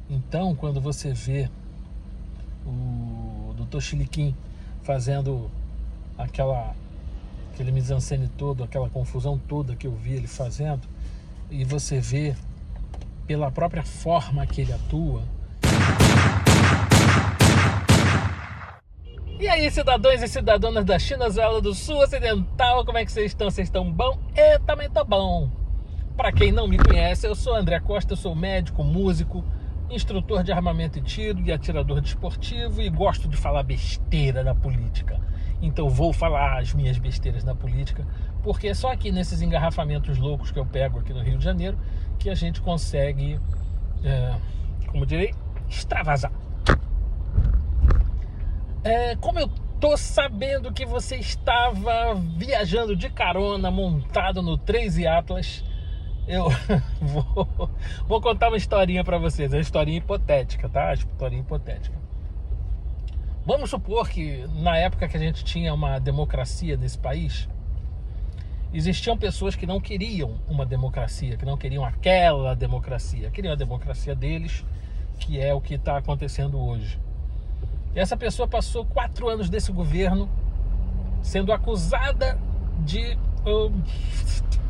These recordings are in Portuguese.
Então, quando você vê o Dr. Chiliquim fazendo aquele mise-en-scène todo, aquela confusão toda que eu vi ele fazendo, e você vê pela própria forma que ele atua. E aí, cidadãos e cidadãs da China, do Sul Ocidental, como é que vocês estão? Vocês estão bom? Eu também tô bom. Para quem não me conhece, eu sou André Costa, eu sou médico, músico, instrutor de armamento e tiro e atirador desportivo, e gosto de falar besteira na política. Então vou falar as minhas besteiras na política, porque é só aqui nesses engarrafamentos loucos que eu pego aqui no Rio de Janeiro que a gente consegue, como direi, extravasar. Como eu tô sabendo que você estava viajando de carona montado no 3 Atlas, eu vou contar uma historinha para vocês. É uma historinha hipotética, tá? Historinha hipotética. Vamos supor que na época que a gente tinha uma democracia nesse país, existiam pessoas que não queriam uma democracia, que não queriam aquela democracia, queriam a democracia deles, que é o que está acontecendo hoje. E essa pessoa passou 4 anos desse governo sendo acusada de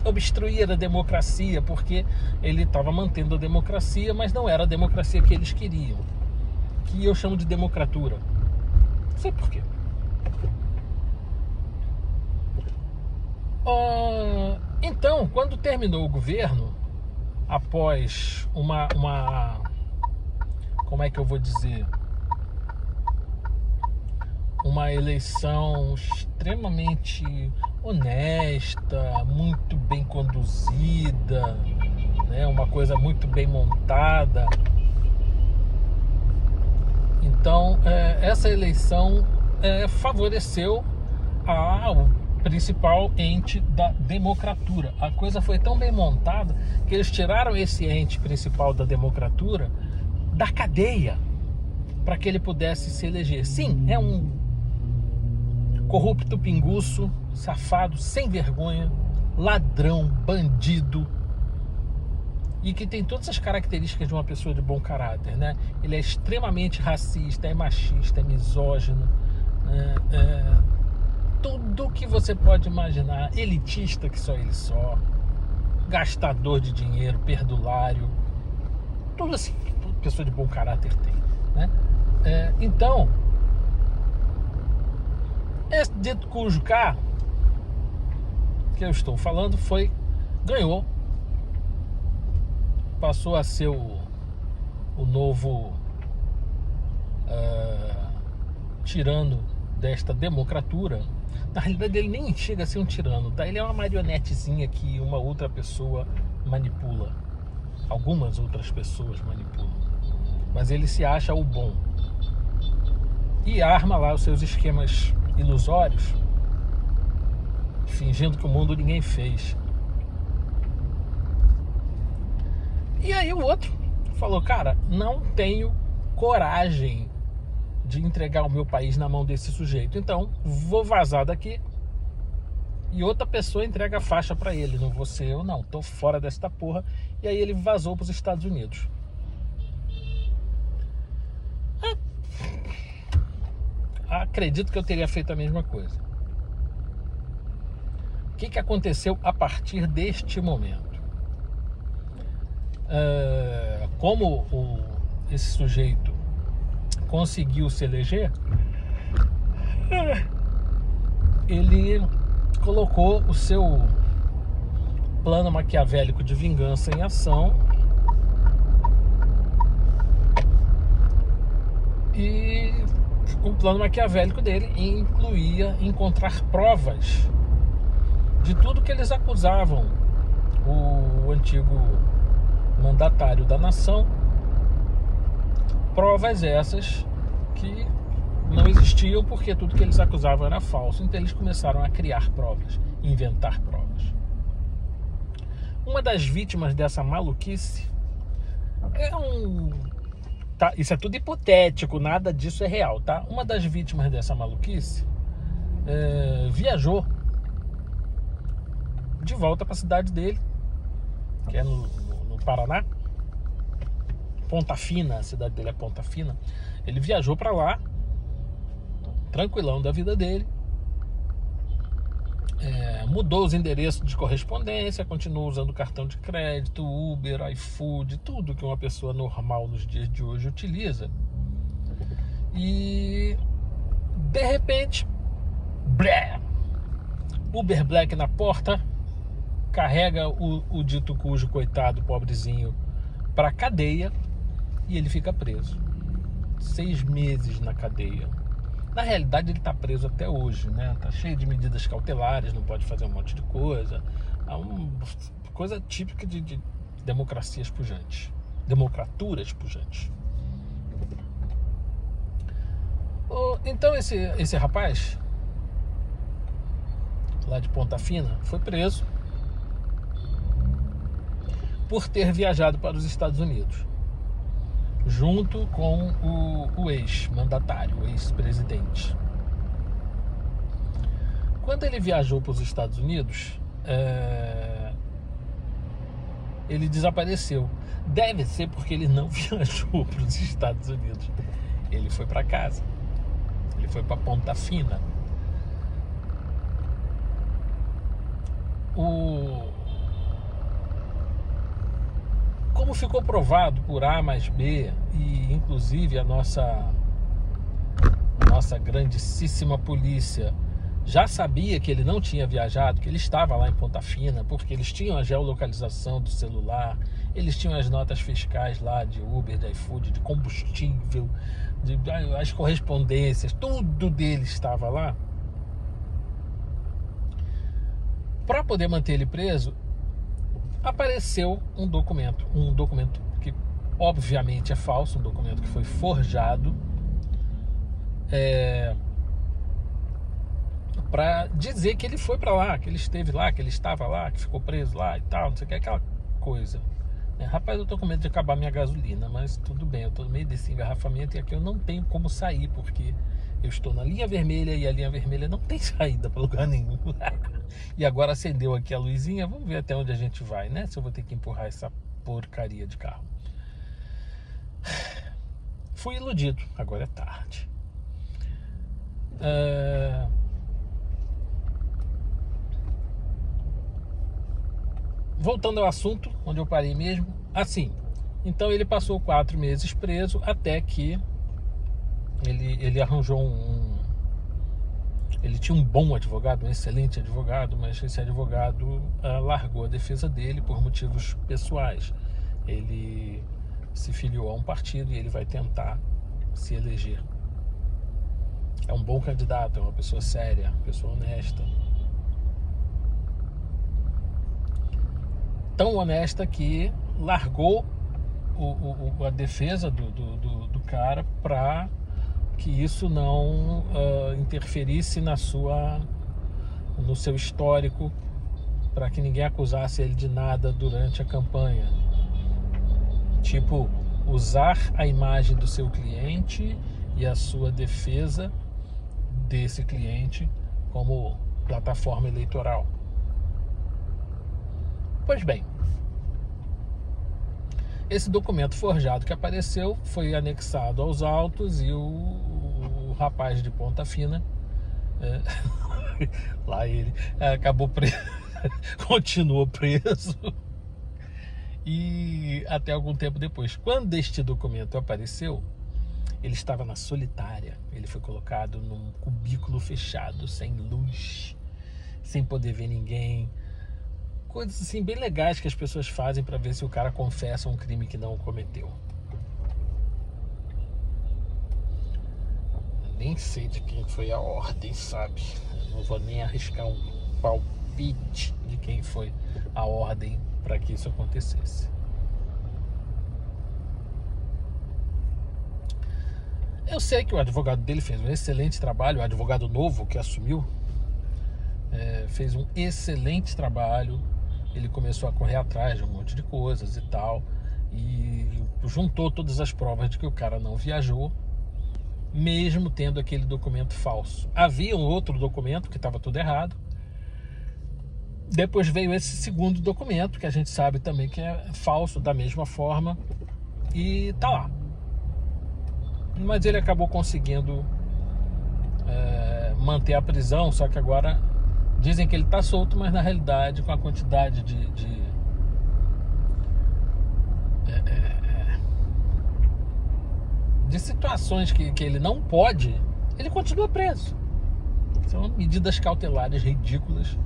obstruir a democracia, porque ele estava mantendo a democracia, mas não era a democracia que eles queriam, que eu chamo de democratura. Não sei por quê. Então, quando terminou o governo, após uma como é que eu vou dizer, uma eleição extremamente honesta, muito bem conduzida, né? Uma coisa muito bem montada. Então, essa eleição favoreceu o principal ente da democratura. A coisa foi tão bem montada que eles tiraram esse ente principal da democratura da cadeia para que ele pudesse se eleger. Sim, é um corrupto, pinguço, safado, sem vergonha, ladrão, bandido, e que tem todas as características de uma pessoa de bom caráter, né? Ele é extremamente racista, é machista, é misógino, tudo que você pode imaginar, elitista que só ele só, gastador de dinheiro, perdulário, tudo assim que toda pessoa de bom caráter tem, né? Então, esse dito cujo K que eu estou falando ganhou, passou a ser o novo tirano desta democratura. Na realidade ele nem chega a ser um tirano, tá? Ele é uma marionetezinha que uma outra pessoa manipula, algumas outras pessoas manipulam, mas ele se acha o bom e arma lá os seus esquemas ilusórios, fingindo que o mundo ninguém fez. E aí o outro falou: cara, não tenho coragem de entregar o meu país na mão desse sujeito, então vou vazar daqui e outra pessoa entrega a faixa pra ele, não vou ser eu não, tô fora desta porra. E aí ele vazou pros Estados Unidos. Acredito que eu teria feito a mesma coisa. O que aconteceu a partir deste momento? Como esse sujeito conseguiu se eleger, ele colocou o seu plano maquiavélico de vingança em ação e o plano maquiavélico dele incluía encontrar provas de tudo que eles acusavam o antigo mandatário da nação, provas essas que não existiam porque tudo que eles acusavam era falso. Então eles começaram a criar provas, inventar provas. Uma das vítimas dessa maluquice tá, isso é tudo hipotético, nada disso é real, tá? Uma das vítimas dessa maluquice viajou de volta para a cidade dele, que é no Paraná, Ponta Fina, a cidade dele é Ponta Fina. Ele viajou para lá, tranquilão da vida dele. Mudou os endereços de correspondência, continuou usando cartão de crédito, Uber, iFood, tudo que uma pessoa normal nos dias de hoje utiliza. E de repente, Uber Black na porta, carrega o dito cujo, coitado, pobrezinho, pra cadeia, e ele fica preso. 6 meses na cadeia. Na realidade ele tá preso até hoje, né? Tá cheio de medidas cautelares, não pode fazer um monte de coisa. É uma coisa típica de democracias pujantes. Democraturas pujantes. Então esse rapaz lá de Ponta Fina foi preso por ter viajado para os Estados Unidos junto com o ex-mandatário, o ex-presidente. Quando ele viajou para os Estados Unidos, ele desapareceu. Deve ser porque ele não viajou para os Estados Unidos. Ele foi para casa. Ele foi para Ponta Fina. Como ficou provado por A mais B, e inclusive a nossa grandíssima polícia já sabia que ele não tinha viajado, que ele estava lá em Ponta Fina, porque eles tinham a geolocalização do celular, eles tinham as notas fiscais lá de Uber, de iFood, de combustível, as correspondências, tudo dele estava lá. Para poder manter ele preso, apareceu um documento que obviamente é falso, um documento que foi forjado, para dizer que ele foi para lá, que ele esteve lá, que ele estava lá, que ficou preso lá e tal, não sei o que, aquela coisa. Rapaz, eu tô com medo de acabar minha gasolina, mas tudo bem, eu tô no meio desse engarrafamento e aqui eu não tenho como sair, porque eu estou na linha vermelha e a linha vermelha não tem saída para lugar nenhum. E agora acendeu aqui a luzinha, vamos ver até onde a gente vai, né? Se eu vou ter que empurrar essa porcaria de carro. Fui iludido, agora é tarde. Voltando ao assunto, onde eu parei mesmo, assim, então ele passou 4 meses preso, até que ele arranjou ele tinha um bom advogado, um excelente advogado, mas esse advogado largou a defesa dele por motivos pessoais. Ele se filiou a um partido e ele vai tentar se eleger. É um bom candidato, é uma pessoa séria, uma pessoa honesta. Tão honesta que largou a defesa do cara para que isso não interferisse no seu histórico, para que ninguém acusasse ele de nada durante a campanha. Tipo, usar a imagem do seu cliente e a sua defesa desse cliente como plataforma eleitoral. Pois bem, esse documento forjado que apareceu foi anexado aos autos e o rapaz de Ponta Fina, lá ele acabou preso, continuou preso. E até algum tempo depois, quando este documento apareceu, ele estava na solitária. Ele foi colocado num cubículo fechado, sem luz, sem poder ver ninguém. Coisas assim bem legais que as pessoas fazem para ver se o cara confessa um crime que não cometeu. Nem sei de quem foi a ordem, sabe? Eu não vou nem arriscar um palpite de quem foi a ordem para que isso acontecesse. Eu sei que o advogado dele fez um excelente trabalho, o advogado novo que assumiu fez um excelente trabalho. Ele começou a correr atrás de um monte de coisas e tal, e juntou todas as provas de que o cara não viajou, mesmo tendo aquele documento falso. Havia um outro documento que estava tudo errado. Depois veio esse segundo documento, que a gente sabe também que é falso da mesma forma. e tá lá. Mas ele acabou conseguindo manter a prisão, só que agora dizem que ele tá solto, mas na realidade com a quantidade de situações que ele não pode, ele continua preso. São medidas cautelares ridículas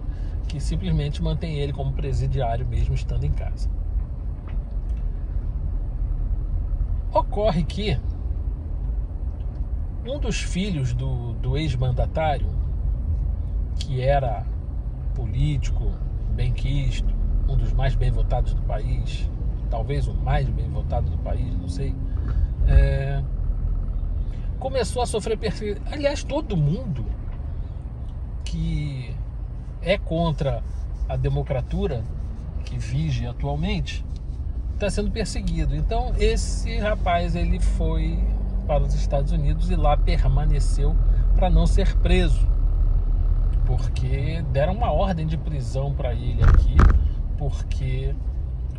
que simplesmente mantém ele como presidiário mesmo estando em casa. Ocorre que um dos filhos do ex-mandatário, que era político, benquisto, um dos mais bem votados do país, talvez o mais bem votado do país, não sei, começou a sofrer perseguição. Aliás, todo mundo que é contra a democratura que vige atualmente está sendo perseguido. Então esse rapaz, ele foi para os Estados Unidos e lá permaneceu para não ser preso, porque deram uma ordem de prisão para ele aqui, porque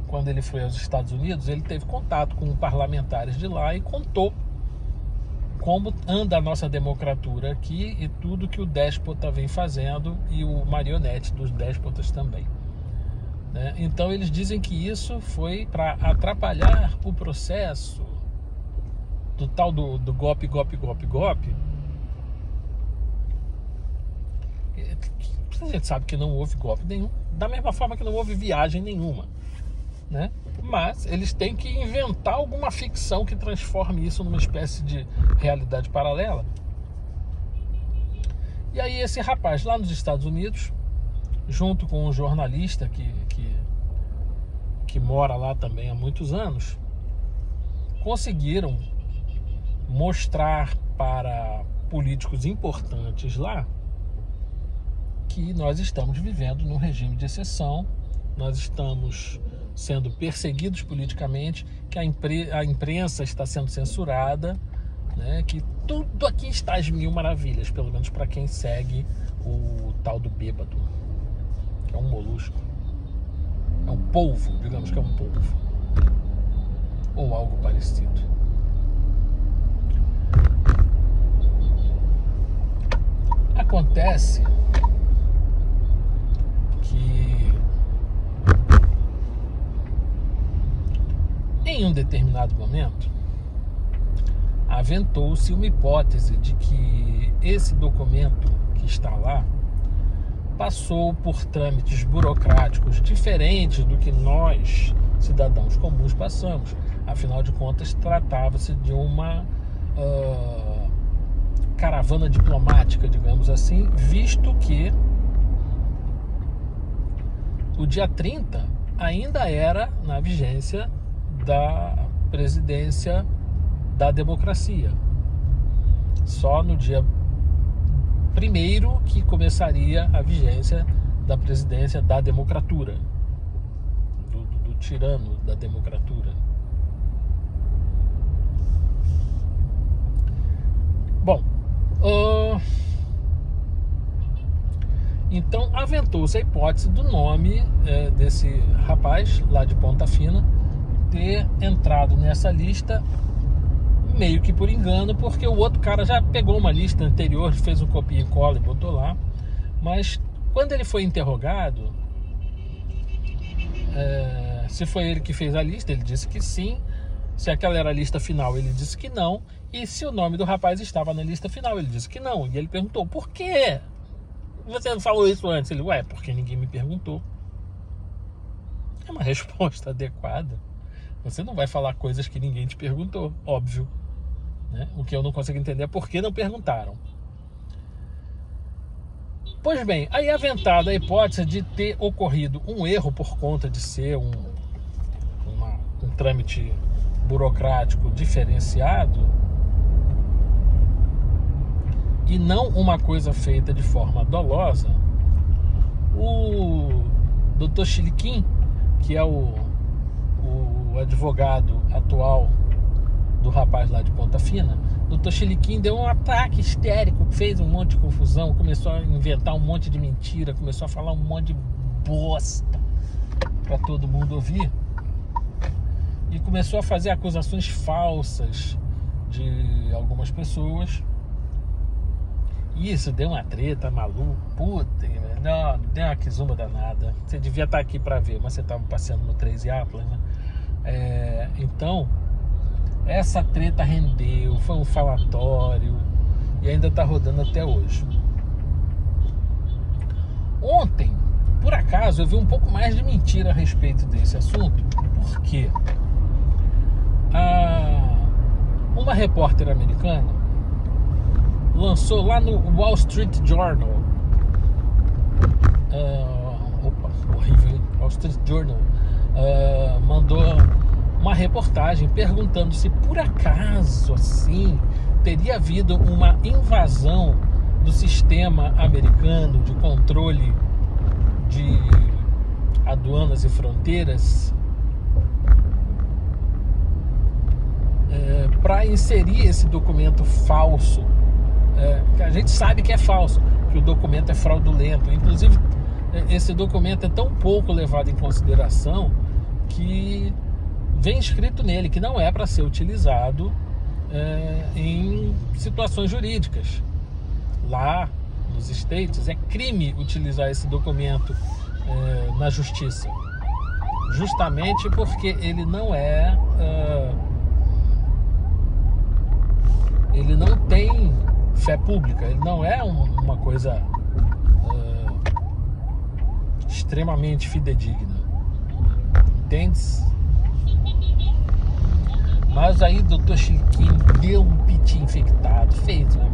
quando ele foi aos Estados Unidos ele teve contato com parlamentares de lá e contou como anda a nossa democratura aqui e tudo que o déspota vem fazendo e o marionete dos déspotas também, né? Então eles dizem que isso foi para atrapalhar o processo do tal do golpe. A gente sabe que não houve golpe nenhum, da mesma forma que não houve viagem nenhuma, né? Mas eles têm que inventar alguma ficção que transforme isso numa espécie de realidade paralela. E aí esse rapaz lá nos Estados Unidos, junto com um jornalista que mora lá também há muitos anos, conseguiram mostrar para políticos importantes lá que nós estamos vivendo num regime de exceção, nós estamos sendo perseguidos politicamente, que a imprensa está sendo censurada, né? Que tudo aqui está às mil maravilhas, pelo menos para quem segue o tal do bêbado, que é um molusco, é um polvo, digamos que é um polvo, ou algo parecido. Acontece que em um determinado momento aventou-se uma hipótese de que esse documento que está lá passou por trâmites burocráticos diferentes do que nós, cidadãos comuns, passamos. Afinal de contas, tratava-se de uma caravana diplomática, digamos assim, visto que o dia 30 ainda era na vigência da presidência da democracia. Só no dia 1º que começaria a vigência da presidência da democratura, do tirano da democratura. Bom, então aventou-se a hipótese do nome desse rapaz lá de Ponta Fina ter entrado nessa lista meio que por engano, porque o outro cara já pegou uma lista anterior, fez um copia e cola e botou lá. Mas quando ele foi interrogado, se foi ele que fez a lista, ele disse que sim. Se aquela era a lista final, ele disse que não. E se o nome do rapaz estava na lista final, ele disse que não. E ele perguntou: por quê? Você não falou isso antes? Ele: porque ninguém me perguntou. É uma resposta adequada. Você não vai falar coisas que ninguém te perguntou, óbvio, né? O que eu não consigo entender é por que não perguntaram. Pois bem, aí aventada a hipótese de ter ocorrido um erro por conta de ser um trâmite burocrático diferenciado e não uma coisa feita de forma dolosa, o Dr. Chiliquim, que é o advogado atual do rapaz lá de Ponta Fina, Dr. Chiliquim deu um ataque histérico, fez um monte de confusão, começou a inventar um monte de mentira, começou a falar um monte de bosta para todo mundo ouvir, e começou a fazer acusações falsas de algumas pessoas. E isso deu uma treta maluca. Puta, não, deu uma quizumba danada. Você devia estar aqui para ver, mas você estava passeando no 13 Atlas, né? Então, essa treta rendeu, foi um falatório e ainda está rodando até hoje. Ontem, por acaso, eu vi um pouco mais de mentira a respeito desse assunto. Por quê? Uma repórter americana lançou lá no Wall Street Journal, horrível, hein? Wall Street Journal, mandou uma reportagem perguntando se por acaso assim teria havido uma invasão do sistema americano de controle de aduanas e fronteiras para inserir esse documento falso, que a gente sabe que é falso, que o documento é fraudulento. Inclusive, esse documento é tão pouco levado em consideração que vem escrito nele que não é para ser utilizado em situações jurídicas. Lá nos States é crime utilizar esse documento na justiça, justamente porque ele não ele não tem fé pública, ele não é uma coisa extremamente fidedigna, entende? Mas aí o Dr. Chiquinho deu um piti infectado,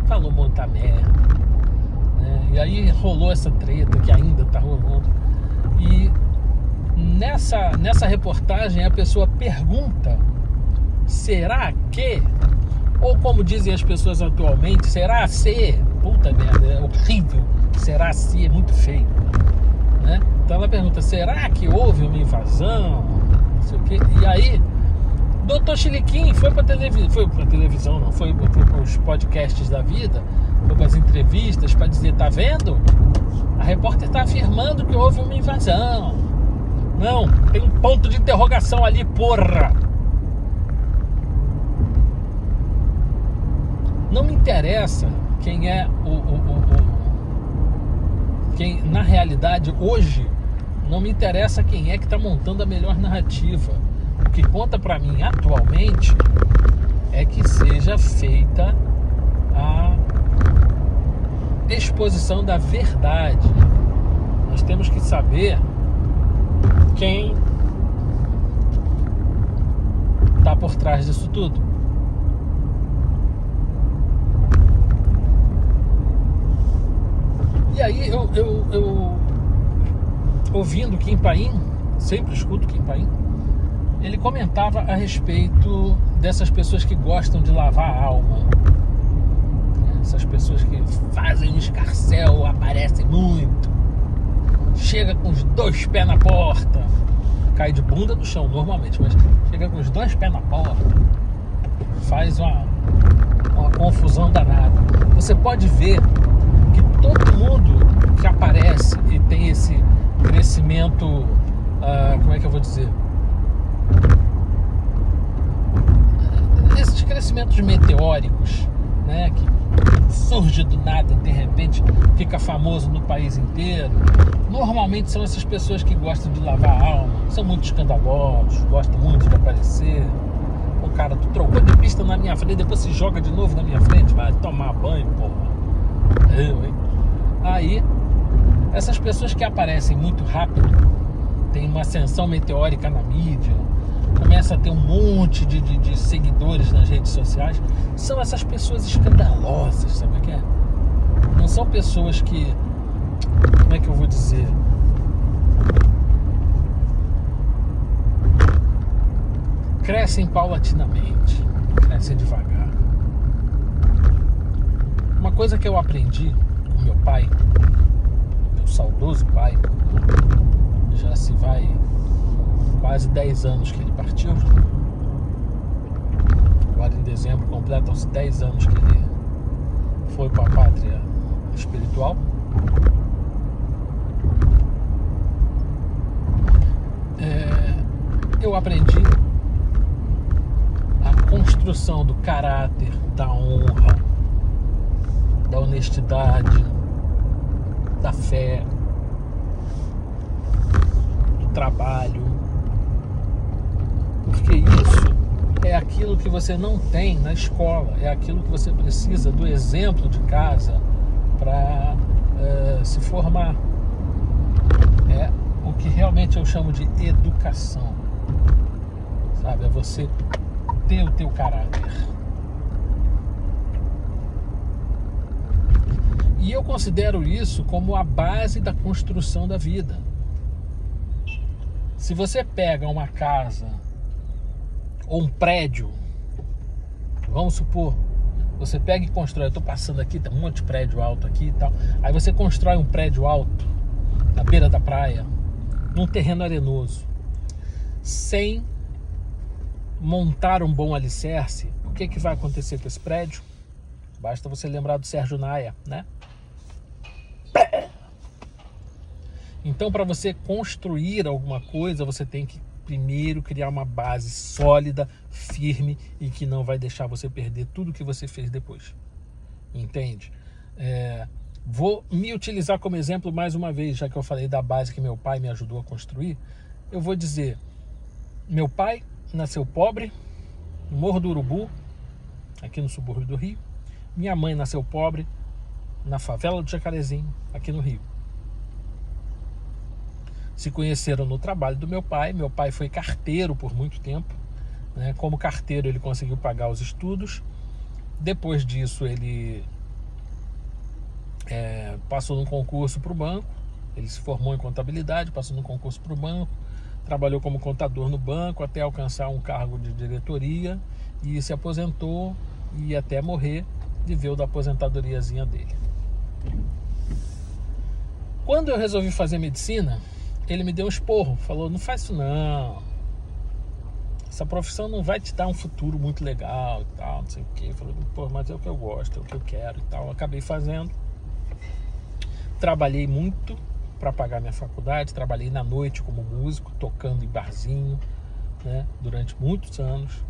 falou muita merda, né? E aí rolou essa treta que ainda tá rolando. E nessa reportagem a pessoa pergunta: será que? Ou como dizem as pessoas atualmente, será se? Puta merda, é horrível. Será se? É muito feio, né? Então ela pergunta: será que houve uma invasão? Não sei o quê. E aí Dr. Chiliquim foi pra televisão, não, foi para os podcasts da vida, foi para as entrevistas para dizer: tá vendo? A repórter está afirmando que houve uma invasão. Não, tem um ponto de interrogação ali, porra. Não me interessa quem é quem, na realidade, hoje, não me interessa quem é que está montando a melhor narrativa. O que conta para mim atualmente é que seja feita a exposição da verdade. Nós temos que saber quem está por trás disso tudo. E aí eu ouvindo Kim Paim, sempre escuto Kim Paim, ele comentava a respeito dessas pessoas que gostam de lavar a alma, essas pessoas que fazem um escarcéu, aparecem muito, chega com os 2 pés na porta, cai de bunda no chão normalmente, mas chega com os 2 pés na porta, faz uma confusão danada. Você pode ver que todo mundo que aparece e tem esse crescimento, como é que eu vou dizer, esses crescimentos meteóricos, né, que surge do nada, de repente fica famoso no país inteiro, normalmente são essas pessoas que gostam de lavar a alma, são muito escandalosos, gostam muito de aparecer. O cara, tu trocou de pista na minha frente, depois se joga de novo na minha frente, vai tomar banho, porra. Aí, essas pessoas que aparecem muito rápido, tem uma ascensão meteórica na mídia, começa a ter um monte de seguidores nas redes sociais, são essas pessoas escandalosas, sabe o que é? Não são pessoas que, como é que eu vou dizer, crescem paulatinamente, crescem devagar. Uma coisa que eu aprendi com meu pai, meu saudoso pai, já se vai quase 10 anos que ele partiu. Agora em dezembro completam-se 10 anos que ele foi para a pátria espiritual. Eu aprendi construção do caráter, da honra, da honestidade, da fé, do trabalho. Porque isso é aquilo que você não tem na escola, é aquilo que você precisa do exemplo de casa para se formar. É o que realmente eu chamo de educação, sabe? É você ter o teu caráter. E eu considero isso como a base da construção da vida. Se você pega uma casa ou um prédio, vamos supor, você pega e constrói, eu estou passando aqui, tem um monte de prédio alto aqui e tal, aí você constrói um prédio alto na beira da praia, num terreno arenoso, sem montar um bom alicerce, o que vai acontecer com esse prédio? Basta você lembrar do Sérgio Naia, né? Então, para você construir alguma coisa, você tem que primeiro criar uma base sólida, firme e que não vai deixar você perder tudo que você fez depois. Entende? Vou me utilizar como exemplo mais uma vez, já que eu falei da base que meu pai me ajudou a construir. Eu vou dizer, meu pai nasceu pobre, no Morro do Urubu, aqui no subúrbio do Rio. Minha mãe nasceu pobre, na favela do Jacarezinho, aqui no Rio. Se conheceram no trabalho do meu pai. Meu pai foi carteiro por muito tempo, né? Como carteiro ele conseguiu pagar os estudos. Depois disso ele passou num concurso para o banco. Ele se formou em contabilidade, passou num concurso para o banco, trabalhou como contador no banco até alcançar um cargo de diretoria e se aposentou, e até morrer viveu da aposentadoriazinha dele. Quando eu resolvi fazer medicina, ele me deu um esporro, falou, não faz isso não, essa profissão não vai te dar um futuro muito legal e tal, não sei o que. Eu falei, pô, mas é o que eu gosto, é o que eu quero e tal. Eu acabei fazendo, trabalhei muito para pagar minha faculdade, trabalhei na noite como músico, tocando em barzinho, né, durante muitos anos.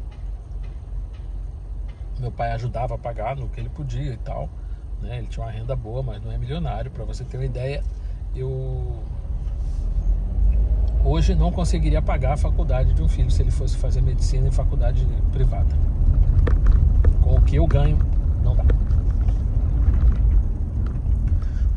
Meu pai ajudava a pagar no que ele podia e tal, né, ele tinha uma renda boa, mas não é milionário. Para você ter uma ideia, eu hoje não conseguiria pagar a faculdade de um filho se ele fosse fazer medicina em faculdade privada. Com o que eu ganho, não dá.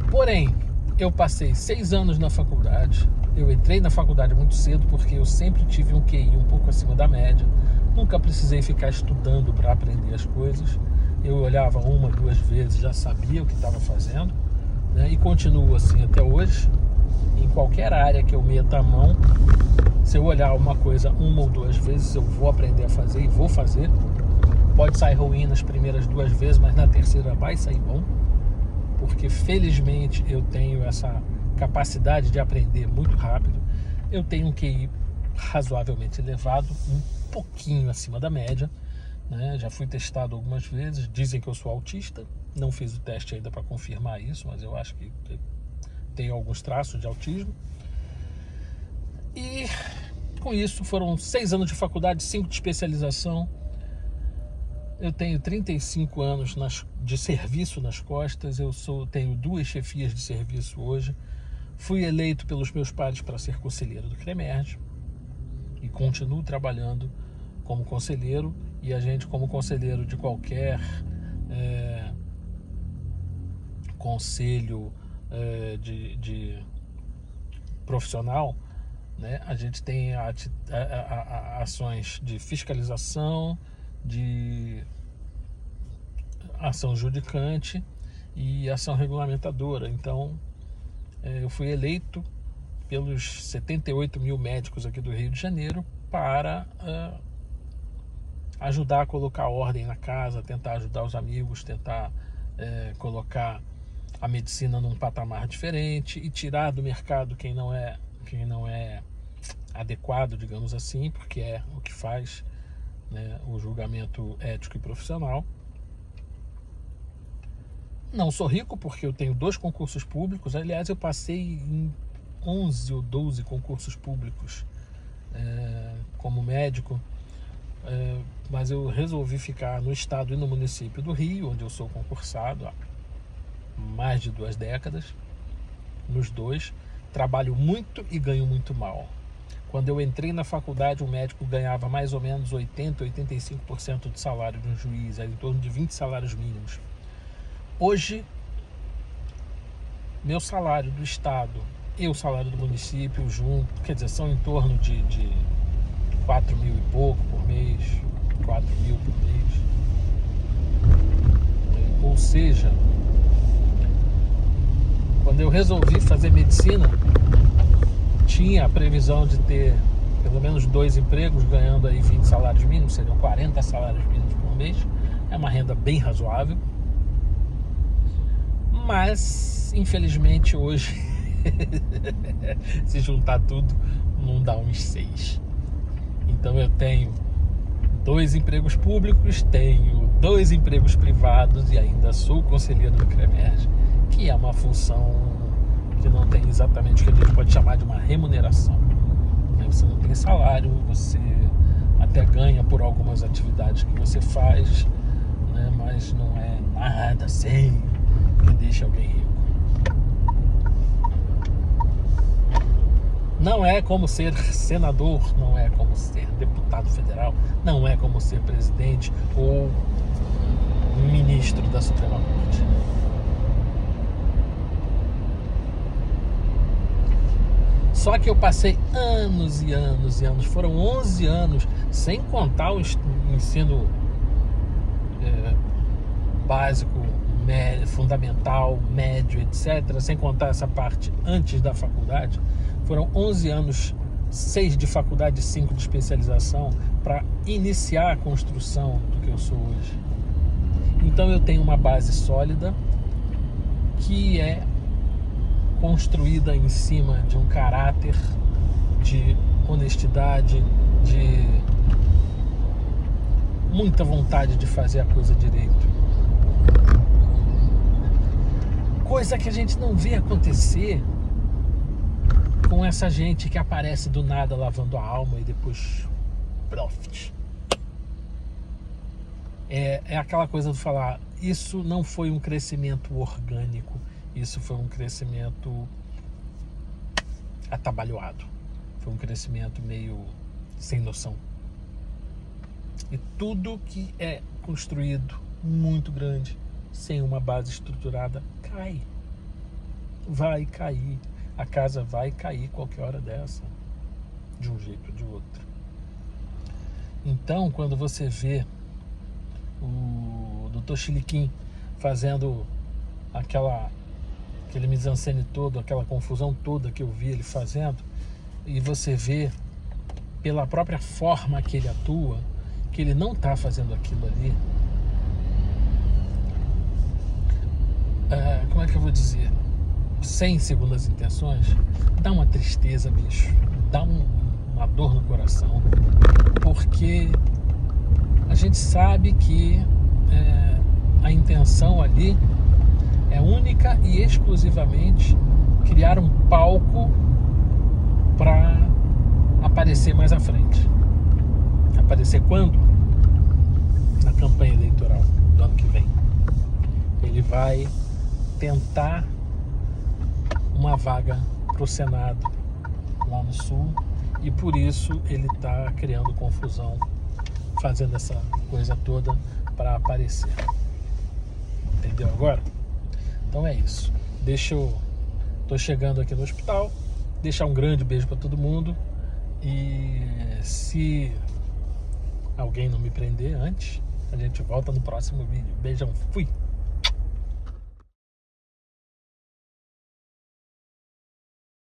Porém, eu passei 6 anos na faculdade. Eu entrei na faculdade muito cedo porque eu sempre tive um QI um pouco acima da média. Nunca precisei ficar estudando para aprender as coisas. Eu olhava 1, 2 vezes, já sabia o que estava fazendo, né? E continuo assim até hoje. Em qualquer área que eu meta a mão, se eu olhar uma coisa 1 ou 2 vezes, eu vou aprender a fazer e vou fazer. Pode sair ruim nas primeiras 2 vezes, mas na terceira vai sair bom, porque felizmente eu tenho essa capacidade de aprender muito rápido. Eu tenho um QI razoavelmente elevado, um pouquinho acima da média, né? Já fui testado algumas vezes, dizem que eu sou autista, não fiz o teste ainda para confirmar isso, mas eu acho que tenho alguns traços de autismo. E com isso foram 6 anos de faculdade, 5 de especialização. Eu tenho 35 anos de serviço nas costas. Tenho 2 chefias de serviço hoje. Fui eleito pelos meus pares para ser conselheiro do CREMERG e continuo trabalhando como conselheiro. E a gente, como conselheiro de qualquer conselho de profissional, né, a gente tem ações de fiscalização, de ação judicante e ação regulamentadora. Então, eu fui eleito pelos 78 mil médicos aqui do Rio de Janeiro para ajudar a colocar ordem na casa, tentar ajudar os amigos, tentar colocar a medicina num patamar diferente e tirar do mercado quem não é adequado, digamos assim, porque é o que faz, né, o julgamento ético e profissional. Não sou rico porque eu tenho 2 concursos públicos. Aliás, eu passei em 11 ou 12 concursos públicos como médico. mas eu resolvi ficar no estado e no município do Rio, onde eu sou concursado há mais de 2 décadas, nos dois. Trabalho muito e ganho muito mal. Quando eu entrei na faculdade, o médico ganhava mais ou menos 80, 85% do salário de um juiz, em torno de 20 salários mínimos. Hoje, meu salário do estado e o salário do município junto, quer dizer, são em torno de 4 mil e pouco por mês, 4 mil por mês. Ou seja, quando eu resolvi fazer medicina, tinha a previsão de ter pelo menos 2 empregos, ganhando aí 20 salários mínimos, seriam 40 salários mínimos por mês. É uma renda bem razoável. Mas, infelizmente, hoje, se juntar tudo, não dá uns 6. Então eu tenho 2 empregos públicos, tenho 2 empregos privados e ainda sou conselheiro do CREMERG, que é uma função que não tem exatamente o que a gente pode chamar de uma remuneração. Você não tem salário, você até ganha por algumas atividades que você faz, né? Mas não é nada assim que deixa alguém rico. Não é como ser senador, não é como ser deputado federal, não é como ser presidente ou ministro da Suprema Corte. Só que eu passei anos e anos e anos, foram 11 anos, sem contar o ensino básico, fundamental, médio, etc., sem contar essa parte antes da faculdade. Foram 11 anos, 6 de faculdade e 5 de especialização, para iniciar a construção do que eu sou hoje. Então eu tenho uma base sólida, que é construída em cima de um caráter de honestidade, de muita vontade de fazer a coisa direito. Coisa que a gente não vê acontecer com essa gente que aparece do nada lavando a alma e depois profit. É aquela coisa de falar, isso não foi um crescimento orgânico, isso foi um crescimento atabalhoado, foi um crescimento meio sem noção. E tudo que é construído muito grande, sem uma base estruturada, cai. Vai cair. A casa vai cair qualquer hora dessa, de um jeito ou de outro. Então, quando você vê o Dr. Chiliquim fazendo aquele mise-en-scène todo, aquela confusão toda que eu vi ele fazendo, e você vê pela própria forma que ele atua, que ele não está fazendo aquilo ali, como é que eu vou dizer, sem segundas intenções, dá uma tristeza, bicho, dá uma dor no coração, porque a gente sabe que a intenção ali é única e exclusivamente criar um palco para aparecer mais à frente. Aparecer quando? Na campanha eleitoral do ano que vem. Ele vai tentar uma vaga para o Senado lá no Sul, e por isso ele está criando confusão, fazendo essa coisa toda para aparecer. Entendeu agora? Então é isso. Tô chegando aqui no hospital, deixar um grande beijo para todo mundo, e se alguém não me prender antes, a gente volta no próximo vídeo. Beijão, fui!